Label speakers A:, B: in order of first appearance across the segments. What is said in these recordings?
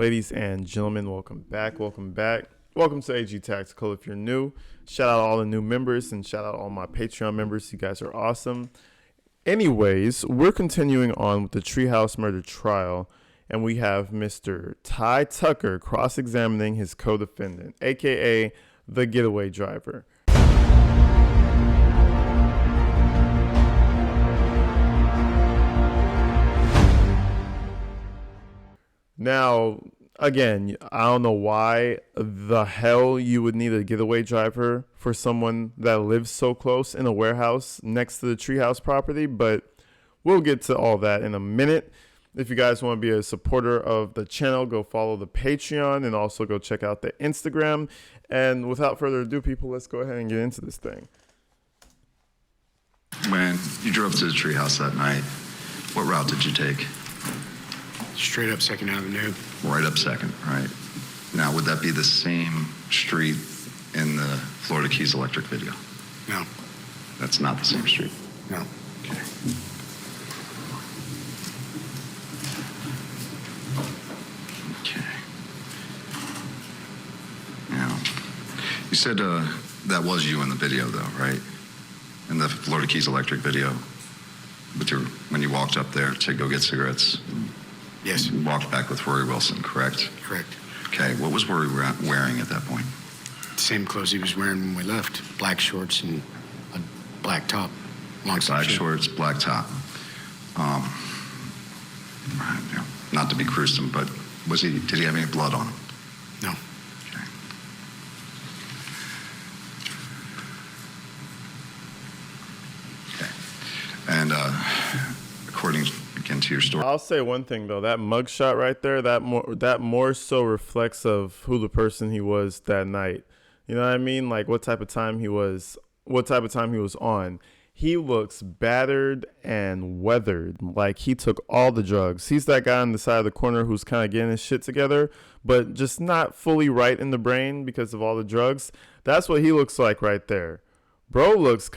A: Ladies and gentlemen, welcome back. Welcome back. Welcome to AG Tactical. If you're new, shout out all the new members and shout out all my Patreon members. You guys are awesome. Anyways, we're continuing on with the Treehouse murder trial, and we have Mr. Ty Tucker cross-examining his co-defendant, aka the getaway driver. Now, again, I don't know why the hell you would need a getaway driver for someone that lives so close in a warehouse next to the Treehouse property, but we'll get to all that in a minute. If you guys want to be a supporter of the channel, go follow the Patreon and also go check out the Instagram. And without further ado, people, let's go ahead and get into this thing.
B: When you drove to the Treehouse that night, what route did you take?
C: Straight up 2nd Avenue.
B: Right up 2nd, right? Now, would that be the same street in the Florida Keys Electric video?
C: No.
B: That's not the same street?
C: No.
B: Okay. Okay. Now, you said that was you in the video, though, right? In the Florida Keys Electric video, when you walked up there to go get cigarettes?
C: Yes.
B: You walked back with Rory Wilson, correct?
C: Correct.
B: Okay, what was Rory wearing at that point?
C: Same clothes he was wearing when we left. Black shorts and a black top.
B: Black shorts, black top. Not to be gruesome, but did he have any blood on him?
C: No.
B: Okay. Okay. And according again to your story,
A: I'll say one thing though, that mugshot right there, that more so reflects of who the person he was that night. You know what I mean? Like what type of time he was on. He looks battered and weathered, like he took all the drugs. He's that guy on the side of the corner who's kind of getting his shit together, but just not fully right in the brain because of all the drugs. That's what he looks like right there. Bro looks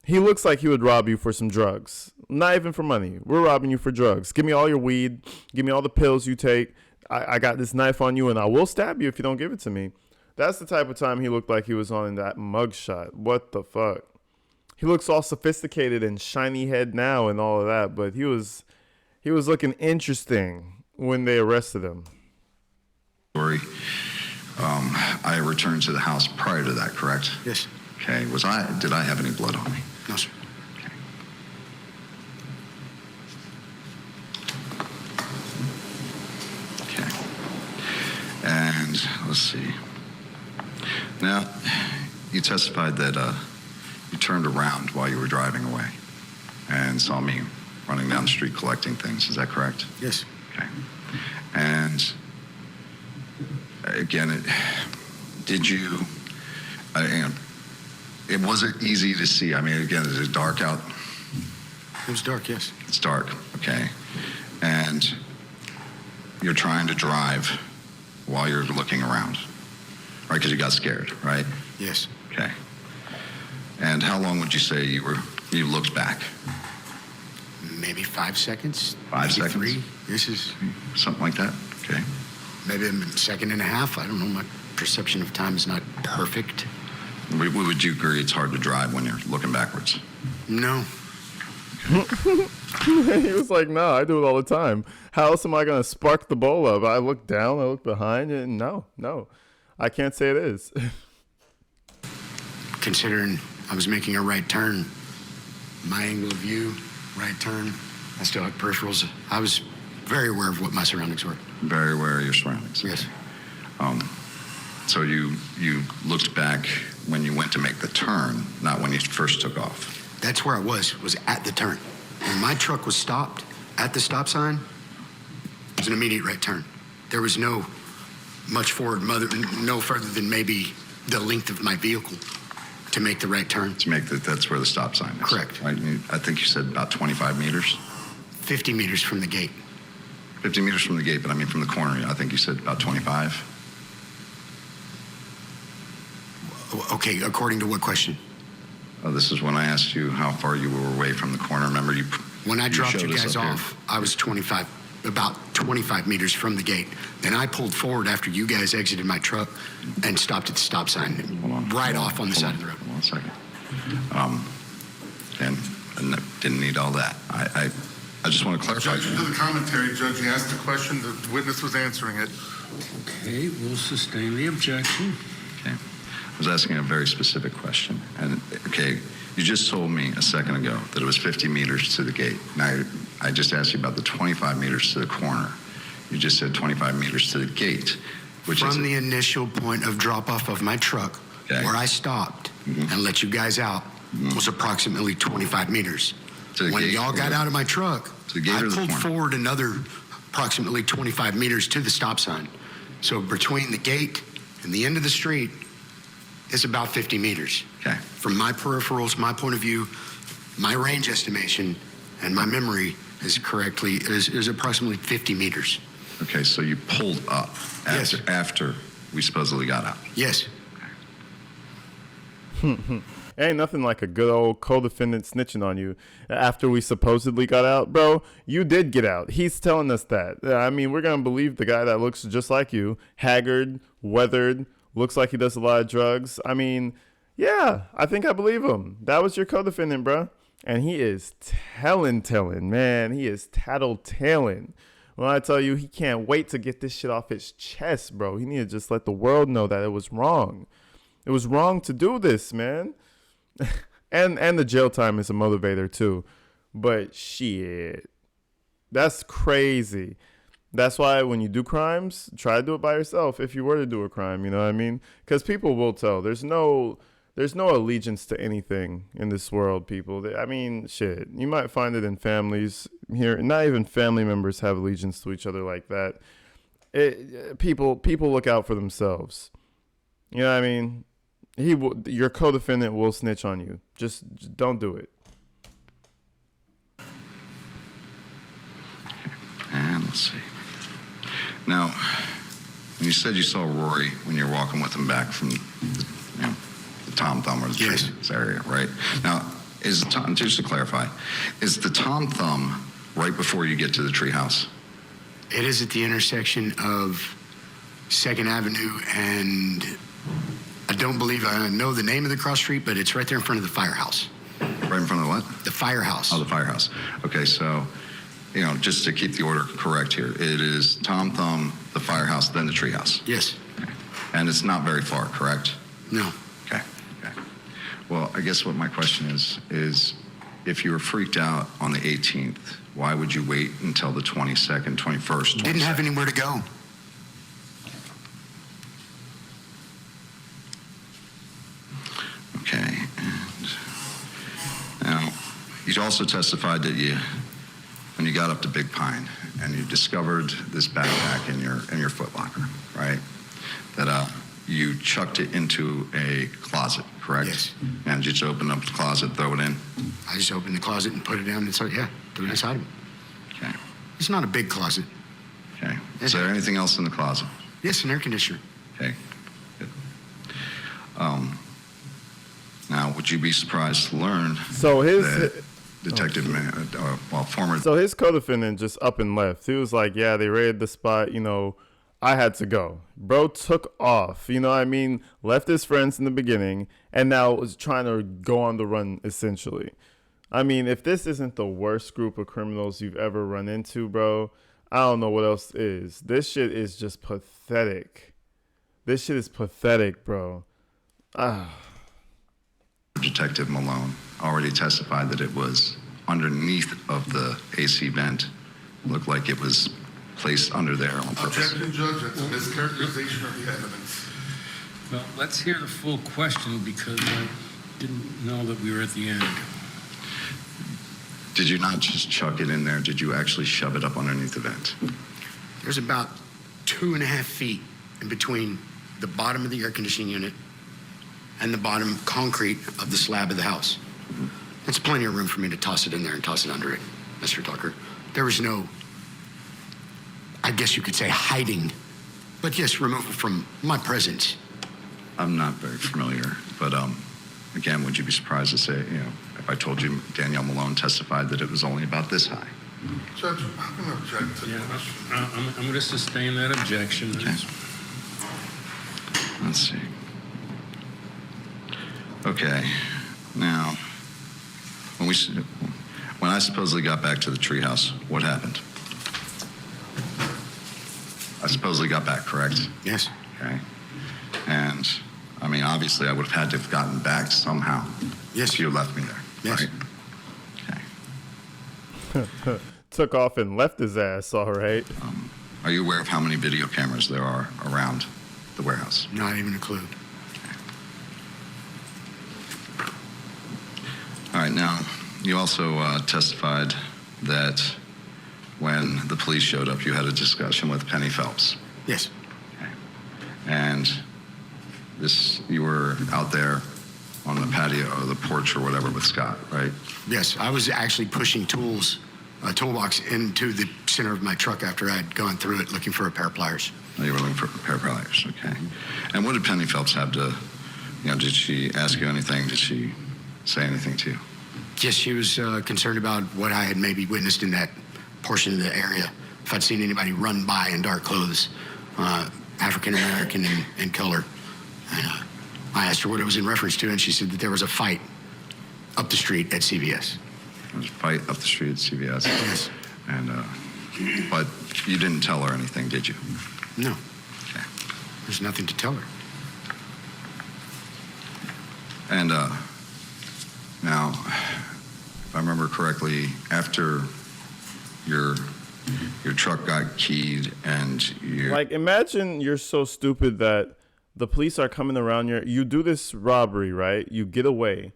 A: he looks like he would rob you for some drugs. Not even for money. We're robbing you for drugs. Give me all your weed. Give me all the pills you take. I got this knife on you and I will stab you if you don't give it to me. That's the type of time he looked like he was on in that mugshot. What the fuck? He looks all sophisticated and shiny head now and all of that, but he was looking interesting when they arrested him.
B: Story. I returned to the house prior to that, correct?
C: Yes.
B: Okay. Did I have any blood on me?
C: No, sir.
B: Okay. Okay. And let's see. Now, you testified that you turned around while you were driving away and saw me running down the street collecting things. Is that correct?
C: Yes.
B: Okay. And again, it wasn't easy to see. I mean, again, is it dark out?
C: It was dark, yes.
B: It's dark, okay. And you're trying to drive while you're looking around, right? Because you got scared, right?
C: Yes.
B: Okay. And how long would you say you looked back?
C: Maybe 5 seconds.
B: 5 seconds?
C: 3. This is
B: something like that. Okay.
C: maybe a second and a half. I don't know. My perception of time is not perfect.
B: Would you agree it's hard to drive when you're looking backwards?
C: No.
A: He was like, no, I do it all the time. How else am I going to spark the bowl up? I look down, I look behind, and no. I can't say it is.
C: Considering I was making a right turn, my angle of view, right turn, I still had peripherals. I was very aware of what my surroundings were.
B: Very aware of your surroundings.
C: Yes.
B: So you looked back when you went to make the turn, not when you first took off.
C: That's where I was at the turn. When my truck was stopped at the stop sign, it was an immediate right turn. There was no much forward, no further than maybe the length of my vehicle to make the right turn.
B: That's where the stop sign is.
C: Correct.
B: Right? I think you said about 25 meters.
C: 50 meters from the gate.
B: 50 meters from the gate, but I mean from the corner, I think you said about 25.
C: Okay, according to what question?
B: This is when I asked you how far you were away from the corner. Remember,
C: When I dropped you
B: showed us
C: guys
B: up here.
C: off, I was 25 about 25 meters from the gate. Then I pulled forward after you guys exited my truck and stopped at the stop sign, right off on the side of the road.
B: Hold on a second. And I didn't need all that. I just want to clarify.
D: Judge, to the commentary, Judge, he asked a question, the witness was answering it.
E: Okay, we'll sustain the objection.
B: Okay. I was asking a very specific question. And, okay, you just told me a second ago that it was 50 meters to the gate. Now, I just asked you about the 25 meters to the corner. You just said 25 meters to the gate, which is...
C: From the initial point of drop-off of my truck,
B: Okay.
C: where I stopped and let you guys out, was approximately 25 meters.
B: To the
C: When
B: gate,
C: y'all got out of my truck,
B: To the gate
C: I
B: or the
C: pulled
B: corner?
C: forward another approximately 25 meters to the stop sign. So between the gate and the end of the street is about 50 meters.
B: Okay.
C: From my peripherals, my point of view, my range estimation, and my memory is approximately 50 meters.
B: Okay, so you pulled up
C: Yes.
B: after we supposedly got out.
C: Yes.
A: Ain't nothing like a good old co-defendant snitching on you after we supposedly got out. Bro, you did get out. He's telling us that. I mean, we're going to believe the guy that looks just like you, haggard, weathered, looks like he does a lot of drugs. I mean, yeah, I think I believe him. That was your co-defendant, bro. And he is telling, man. He is tattle-tailing. When I tell you he can't wait to get this shit off his chest, bro. He need to just let the world know that it was wrong. It was wrong to do this, man. and the jail time is a motivator too. But shit, that's crazy. That's why when you do crimes, try to do it by yourself if you were to do a crime, you know what I mean? Because people will tell. There's no allegiance to anything in this world, people. I mean, shit, you might find it in families here. Not even family members have allegiance to each other like that. People look out for themselves. You know what I mean? Your co-defendant will snitch on you. Just don't do it.
B: And let's see. Now, when you said you saw Rory when you were walking with him back from the Tom Thumb or the Treehouse area, right? Now, just to clarify, is the Tom Thumb right before you get to the Treehouse?
C: It is at the intersection of 2nd Avenue and I don't believe I know the name of the cross street, but it's right there in front of the firehouse.
B: Right in front of the what?
C: The firehouse.
B: Oh, the firehouse. Okay, so, just to keep the order correct here, it is Tom Thumb, the firehouse, then the Treehouse.
C: Yes.
B: Okay. And it's not very far, correct?
C: No.
B: Okay. Well, I guess what my question is if you were freaked out on the 18th, why would you wait until the 22nd, 21st?
C: Didn't have anywhere to go.
B: Okay. And now, you also testified that when you got up to Big Pine and you discovered this backpack in your foot locker, right? That you chucked it into a closet, correct?
C: Yes.
B: And you just opened up the closet, throw it in?
C: I just opened the closet and put it down and threw it inside of it.
B: Okay.
C: It's not a big closet.
B: Okay. Is there anything else in the closet?
C: Yes, an air conditioner.
B: Okay. Good. Now, would you be surprised to learn that former...
A: So his co-defendant just up and left. He was like, yeah, they raided the spot, I had to go. Bro took off, you know what I mean? Left his friends in the beginning and now was trying to go on the run, essentially. I mean, if this isn't the worst group of criminals you've ever run into, bro, I don't know what else is. This shit is just pathetic. This shit is pathetic, bro.
B: Detective Malone already testified that it was underneath of the AC vent. Looked like it was placed under there on purpose.
D: Objection, Judge, that's a mischaracterization of the evidence.
E: Well, let's hear the full question because I didn't know that we were at the end.
B: Did you not just chuck it in there? Did you actually shove it up underneath the vent?
C: There's about 2.5 feet in between the bottom of the air conditioning unit and the bottom concrete of the slab of the house. That's plenty of room for me to toss it in there and toss it under it, Mr. Tucker. There was no, I guess you could say, hiding, but yes, removal from my presence.
B: I'm not very familiar, but again, would you be surprised to say, if I told you Danielle Malone testified that it was only about this high?
D: Judge, I'm going to object to the
E: Yeah,
D: question.
E: I'm going to sustain that objection.
B: Okay. Let's see. Okay. Now, when I supposedly got back to the treehouse, what happened? I supposedly got back, correct?
C: Yes.
B: Okay. And, I mean, obviously, I would have had to have gotten back somehow.
C: Yes.
B: If you left me there.
C: Yes.
B: Right? Okay.
A: Took off and left his ass, all right.
B: Are you aware of how many video cameras there are around the warehouse?
C: Not even a clue.
B: All right, now, you also testified that when the police showed up, you had a discussion with Penny Phelps.
C: Yes.
B: Okay. And you were out there on the patio or the porch or whatever with Scott, right?
C: Yes. I was actually pushing a toolbox into the center of my truck after I'd gone through it looking for a pair of pliers.
B: Oh, you were looking for a pair of pliers, okay. And what did Penny Phelps have to, did she ask you anything? Did she say anything to you?
C: Yes, she was concerned about what I had maybe witnessed in that portion of the area. If I'd seen anybody run by in dark clothes, African American in color. And I asked her what it was in reference to, and she said that there was a fight up the street at CVS.
B: There was a fight up the street at CVS?
C: Yes.
B: And, but you didn't tell her anything, did you?
C: No.
B: Okay.
C: There's nothing to tell her.
B: And now, if I remember correctly, after your truck got keyed and you
A: Like, imagine you're so stupid that the police are coming around you do this robbery, right? You get away.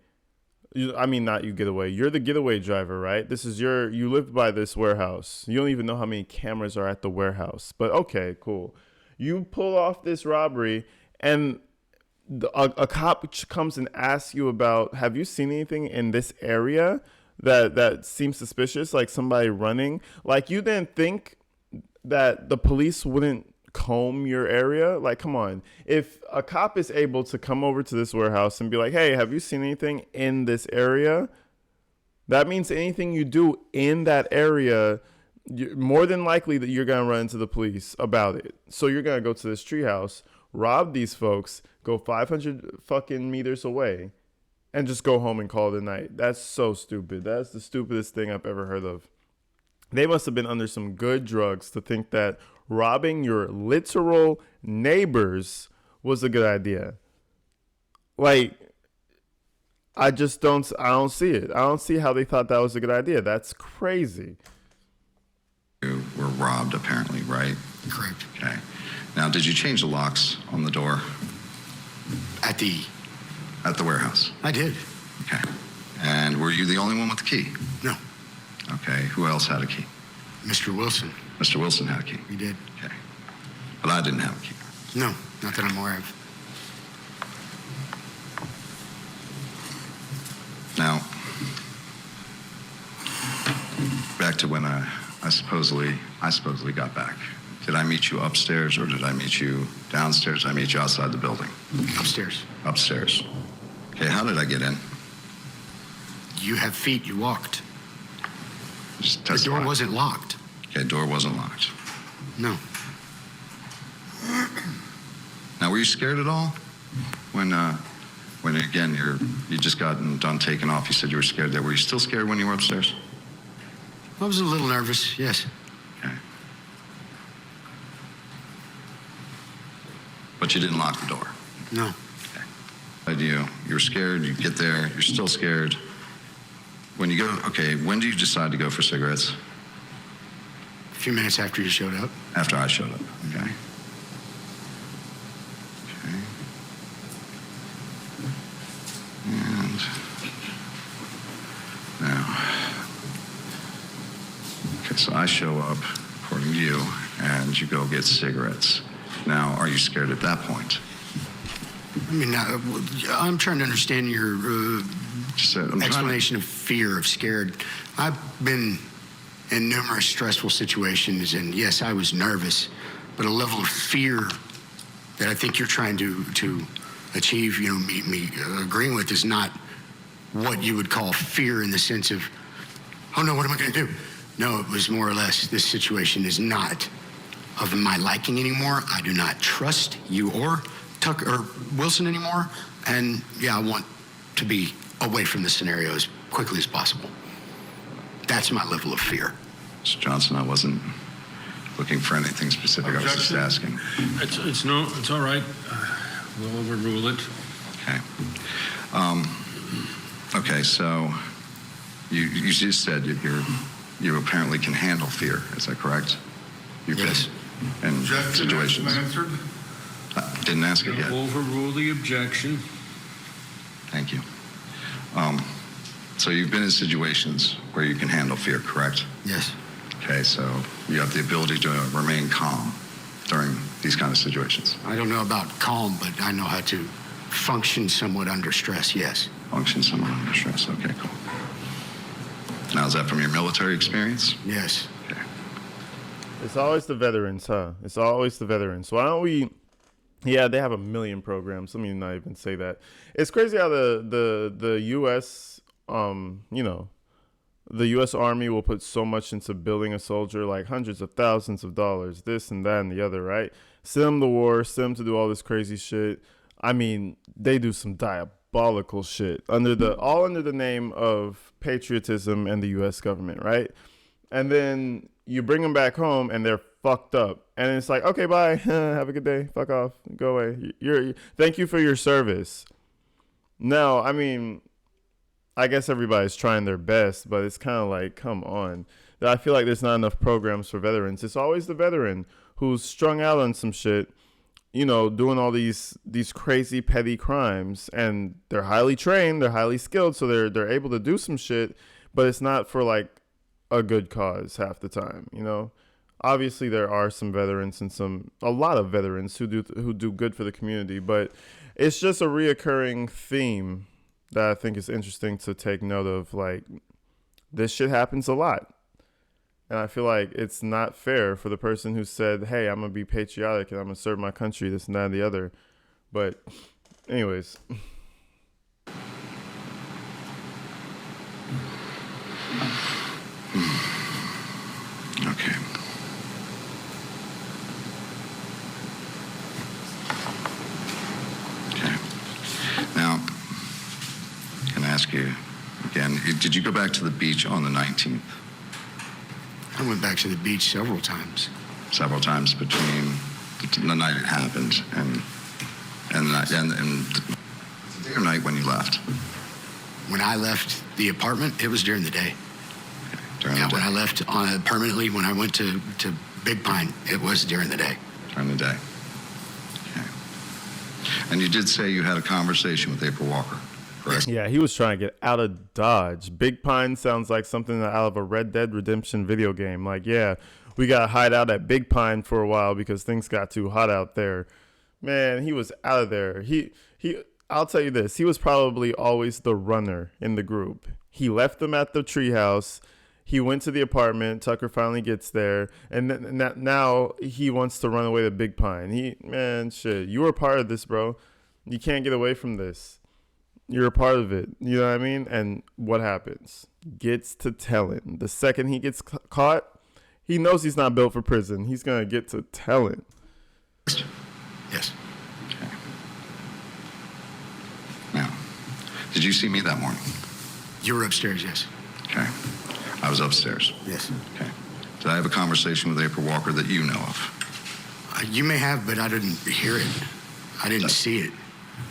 A: Not you get away. You're the getaway driver, right? You live by this warehouse. You don't even know how many cameras are at the warehouse. But okay, cool. You pull off this robbery and a cop comes and asks you about, have you seen anything in this area that seems suspicious, like somebody running? Like, you didn't think that the police wouldn't comb your area? Like, come on. If a cop is able to come over to this warehouse and be like, hey, have you seen anything in this area? That means anything you do in that area, more than likely that you're going to run into the police about it. So you're going to go to this treehouse, rob these folks, go 500 fucking meters away, and just go home and call it a night. That's so stupid. That's the stupidest thing I've ever heard of. They must have been under some good drugs to think that robbing your literal neighbors was a good idea. Like, I don't see it. I don't see how they thought that was a good idea. That's crazy.
B: were robbed, apparently, right?
C: Correct.
B: Okay. Now, did you change the locks on the door
C: At the
B: warehouse?
C: I did.
B: Okay. And were you the only one with the key?
C: No.
B: Okay. Who else had a key?
C: Mr. Wilson.
B: Mr. Wilson had a key.
C: He did.
B: Okay. But I didn't have a key.
C: No, not that I'm aware of.
B: Now, back to when I supposedly got back. Did I meet you upstairs or did I meet you downstairs? Did I meet you outside the building?
C: Upstairs.
B: Upstairs. Okay, how did I get in?
C: You have feet. You walked.
B: Just
C: The
B: testify.
C: door wasn't locked.
B: Okay, door wasn't locked.
C: No.
B: Now, were you scared at all when again you just gotten done taking off? You said you were scared there. Were you still scared when you were upstairs?
C: I was a little nervous. Yes.
B: Okay. But you didn't lock the door.
C: No.
B: You're scared. You get there. You're still scared. When you go, okay, when do you decide to go for cigarettes?
C: A few minutes after you showed up.
B: After I showed up. Okay. Okay. And now, okay, so I show up, according to you, and you go get cigarettes. Now, are you scared at that point?
C: I mean, I'm trying to understand your explanation of fear, of scared. I've been in numerous stressful situations, and yes, I was nervous, but a level of fear that I think you're trying to achieve, me agreeing with is not what you would call fear in the sense of, oh no, what am I going to do? No, it was more or less, this situation is not of my liking anymore. I do not trust you or Tucker or Wilson anymore. And yeah, I want to be away from this scenario as quickly as possible. That's my level of fear.
B: Mr. Johnson, I wasn't looking for anything specific. I was just asking.
E: It's all right. We'll overrule it.
B: Okay. Okay, so you just said you apparently can handle fear. Is that correct?
C: Yes.
B: In
D: Objection
B: situations.
D: has been answered.
B: Didn't ask it yet.
E: Overrule the objection.
B: Thank you. So you've been in situations where you can handle fear, correct?
C: Yes.
B: Okay, so you have the ability to remain calm during these kind of situations.
C: I don't know about calm, but I know how to function somewhat under stress, yes.
B: Function somewhat under stress. Okay, cool. Now, is that from your military experience?
C: Yes.
B: Okay.
A: It's always the veterans, huh? It's always the veterans. Why don't we? Yeah, they have a million programs. Let me not even say that. It's crazy how the U.S. The U.S. Army will put so much into building a soldier, like hundreds of thousands of dollars, this and that and the other, right? Send them to war, send them to do all this crazy shit. I mean, they do some diabolical shit under the name of patriotism and the U.S. government, right? And then you bring them back home and they're fucked up, and it's like, okay, bye, have a good day, fuck off, go away. Thank you for your service. No, I mean, I guess everybody's trying their best, but it's kind of like, come on. I feel like there's not enough programs for veterans. It's always the veteran who's strung out on some shit, doing all these crazy petty crimes, and they're highly trained, they're highly skilled, so they're able to do some shit, but it's not for like a good cause half the time, Obviously, there are some veterans and a lot of veterans who do good for the community, but it's just a reoccurring theme that I think is interesting to take note of. Like, this shit happens a lot. And I feel like it's not fair for the person who said, hey, I'm going to be patriotic and I'm going to serve my country, this and that and the other. But anyways.
B: Okay. Okay. Now, can I ask you again, did you go back to the beach on the 19th?
C: I went back to the beach several times.
B: Several times between the night it happened and the night and the day or night when you left?
C: When I left the apartment, it was during the day.
B: Okay. During the day.
C: When I left permanently, when I went to Big Pine, it was during the day.
B: During the day. Okay. And you did say you had a conversation with April Walker, correct?
A: Yeah, he was trying to get out of Dodge. Big Pine sounds like something out of a Red Dead Redemption video game. Like, yeah, we got to hide out at Big Pine for a while because things got too hot out there. Man, he was out of there. I'll tell you this. He was probably always the runner in the group. He left them at the treehouse. He went to the apartment. Tucker finally gets there. And now he wants to run away to Big Pine. Man, shit. You were part of this, bro. You can't get away from this. You're a part of it. You know what I mean? And what happens? Gets to telling. The second he gets caught, he knows he's not built for prison. He's going to get to telling.
C: Yes.
B: Okay. Now, did you see me that morning?
C: You were upstairs, yes.
B: Okay. I was upstairs.
C: Yes.
B: Okay. Did I have a conversation with April Walker that you know of?
C: You may have, but I didn't hear it. I didn't see it.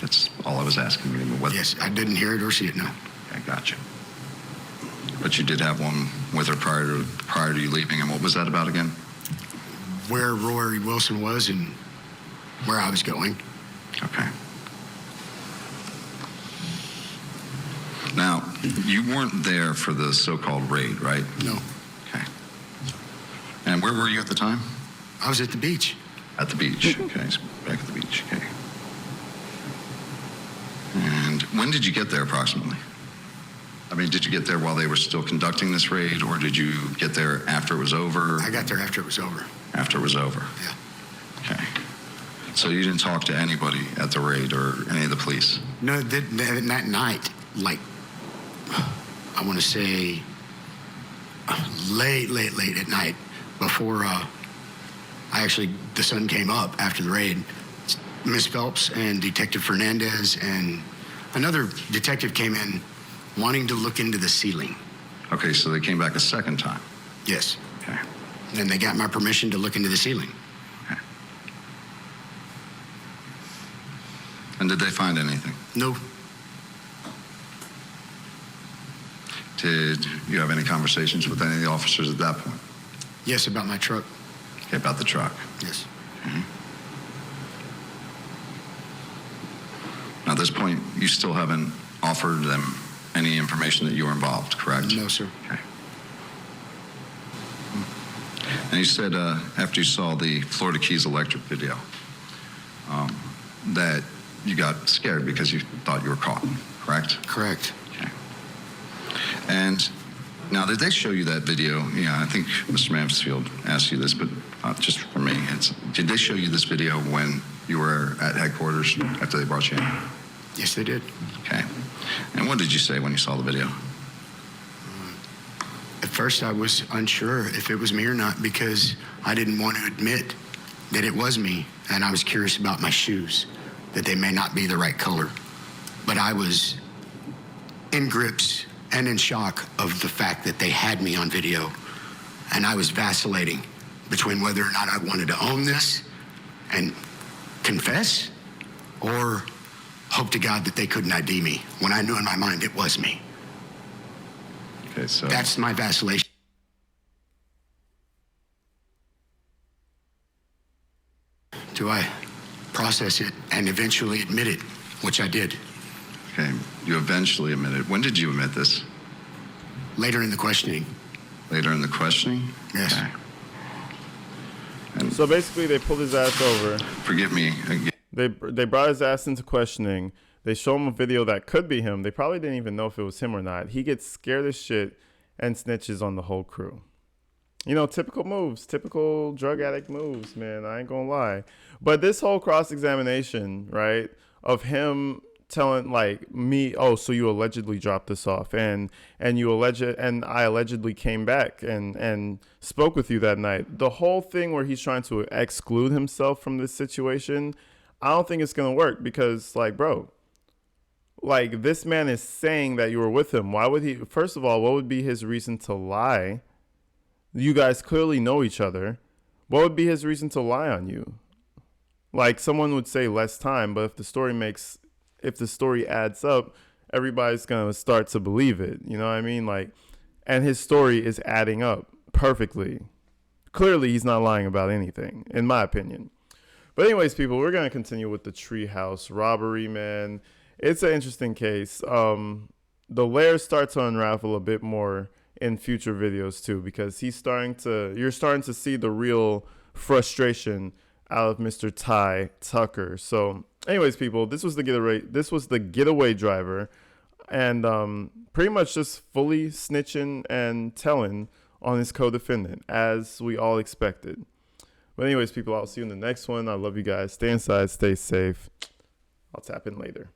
B: That's all I was asking you.
C: Yes, I didn't hear it or see it, no.
B: Okay, gotcha. But you did have one with her prior to you leaving, and what was that about again?
C: Where Rory Wilson was and where I was going.
B: Okay. Now, you weren't there for the so-called raid, right?
C: No.
B: Okay. And where were you at the time?
C: I was at the beach.
B: At the beach. Okay, so back at the beach. Okay. And when did you get there approximately? I mean, did you get there while they were still conducting this raid, or did you get there after it was over?
C: I got there after it was over.
B: After it was over?
C: Yeah.
B: Okay. So you didn't talk to anybody at the raid or any of the police?
C: No, that night, like, I want to say late at night before the sun came up after the raid. Miss Phelps and Detective Fernandez and another detective came in wanting to look into the ceiling.
B: Okay, so they came back a second time.
C: Yes.
B: Okay.
C: And they got my permission to look into the ceiling.
B: Okay. And did they find anything?
C: No.
B: Did you have any conversations with any of the officers at that point?
C: Yes, about my truck.
B: Okay, about the truck.
C: Yes.
B: Okay. Now, at this point, you still haven't offered them any information that you were involved, correct?
C: No, sir.
B: Okay. And you said after you saw the Florida Keys Electric video that you got scared because you thought you were caught, correct?
C: Correct.
B: Okay. And now, did they show you that video? Yeah, I think Mr. Mansfield asked you this, but just for me, did they show you this video when you were at headquarters after they brought you in?
C: Yes, they did.
B: Okay. And what did you say when you saw the video?
C: At first, I was unsure if it was me or not because I didn't want to admit that it was me, and I was curious about my shoes, that they may not be the right color. But I was in grips and in shock of the fact that they had me on video, and I was vacillating between whether or not I wanted to own this and confess or hope to God that they couldn't ID me when I knew in my mind it was me.
B: Okay, so
C: That's my vacillation. Do I process it and eventually admit it, which I did.
B: okay, you eventually admitted. When did you admit this?
C: Later in the questioning.
B: Later in the questioning?
C: Yes.
B: Okay.
A: So basically, they pulled his ass over.
B: Forgive me again.
A: They brought his ass into questioning. They show him a video that could be him. They probably didn't even know if it was him or not. He gets scared as shit and snitches on the whole crew. You know, typical moves, typical drug addict moves, man. I ain't gonna lie. But this whole cross-examination, right, of him telling like me, oh, so you allegedly dropped this off, and I allegedly came back and spoke with you that night. The whole thing where he's trying to exclude himself from this situation, I don't think it's gonna work because, like, bro, like, this man is saying that you were with him. Why would he? First of all, what would be his reason to lie? You guys clearly know each other. What would be his reason to lie on you? Like, someone would say less time, but if the story adds up, everybody's gonna start to believe it. You know what I mean? Like, and his story is adding up perfectly. Clearly, he's not lying about anything, in my opinion. But anyways, people, we're gonna continue with the Treehouse robbery, man. It's an interesting case. The layers start to unravel a bit more in future videos too, because you're starting to see the real frustration out of Mr. Ty Tucker. So anyways, people, this was the getaway driver, and pretty much just fully snitching and telling on his co-defendant, as we all expected. But anyways, people, I'll see you in the next one. I love you guys. Stay inside, stay safe. I'll tap in later.